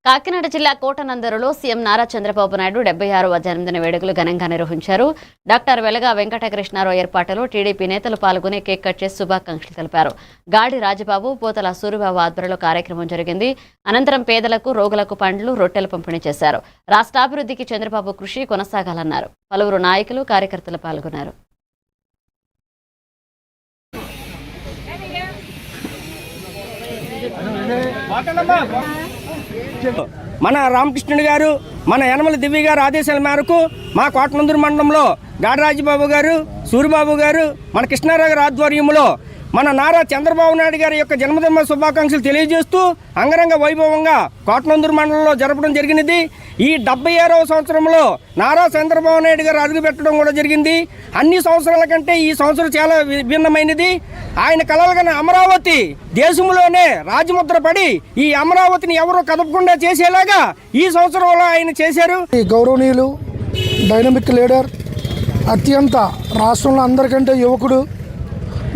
కాకినాడ జిల్లా కోటనందరులో సీఎం నారా చంద్రబాబు నాయుడు 76వ జన్మదిన వేడుకలు ఘనంగా నిర్వహించారు. డాక్టర్ వెలగా వెంకటకృష్ణారావు ఏర్పాటులో టీడీపీ నేతలు పాల్గొని కేక్ కట్ చేసి శుభాకాంక్షలు తెలిపారు. గాడి రాజబాబు, పోతల సూరిబాబు ఆధ్వర్యంలో కార్యక్రమం జరిగింది. అనంతరం పేదలకు, రోగులకు పండ్లు, రొట్టెలు పంపిణీ చేశారు. రాష్ట్రాభివృద్ధికి చంద్రబాబు కృషి కొనసాగాలన్నారు. పలువురు నాయకులు, కార్యకర్తలు పాల్గొన్నారు. మన రామకృష్ణుడు గారు, మన యనమల దివ్య గారు ఆదేశాల మేరకు మా కోటనందూరు మండలంలో గాడిరాజబాబు గారు, సూరిబాబు గారు, మన కృష్ణారావు గారి ఆధ్వర్యంలో మన నారా చంద్రబాబు నాయుడు గారి యొక్క జన్మదిన శుభాకాంక్షలు తెలియజేస్తూ అంగరంగ వైభవంగా కోటనందూరు మండలంలో జరపడం జరిగినది. ఈ 76వ సంవత్సరంలో నారా చంద్రబాబు నాయుడు గారు అడుగుపెట్టడం కూడా జరిగింది. అన్ని సంవత్సరాల కంటే ఈ సంవత్సరం చాలా భిన్నమైనది. ఆయన కలలుగన్న అమరావతి దేశంలోనే రాజముద్ర పడి ఈ అమరావతిని ఎవరూ కదపకుండా చేసేలాగా ఈ సంవత్సరంలో ఆయన చేశారు. గౌరవనీయులు, డైనమిక్ లీడర్, అత్యంత రాష్ట్రంలో అందరికంటే యువకుడు,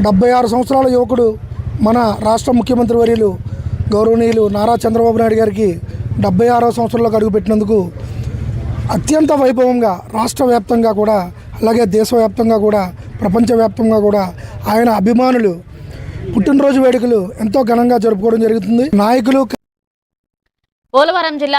76 సంవత్సరాల యువకుడు, మన రాష్ట్ర ముఖ్యమంత్రి వర్యులు గౌరవనీయులు నారా చంద్రబాబు నాయుడు గారికి 76వ సంవత్సరంలోకి అడుగుపెట్టినందుకు అత్యంత వైభవంగా రాష్ట్ర వ్యాప్తంగా కూడా, అలాగే దేశవ్యాప్తంగా కూడా, ప్రపంచవ్యాప్తంగా కూడా ఆయన అభిమానులు పుట్టినరోజు వేడుకలు ఎంతో ఘనంగా జరుపుకోవడం జరుగుతుంది. నాయకులు పోలవరం జిల్లా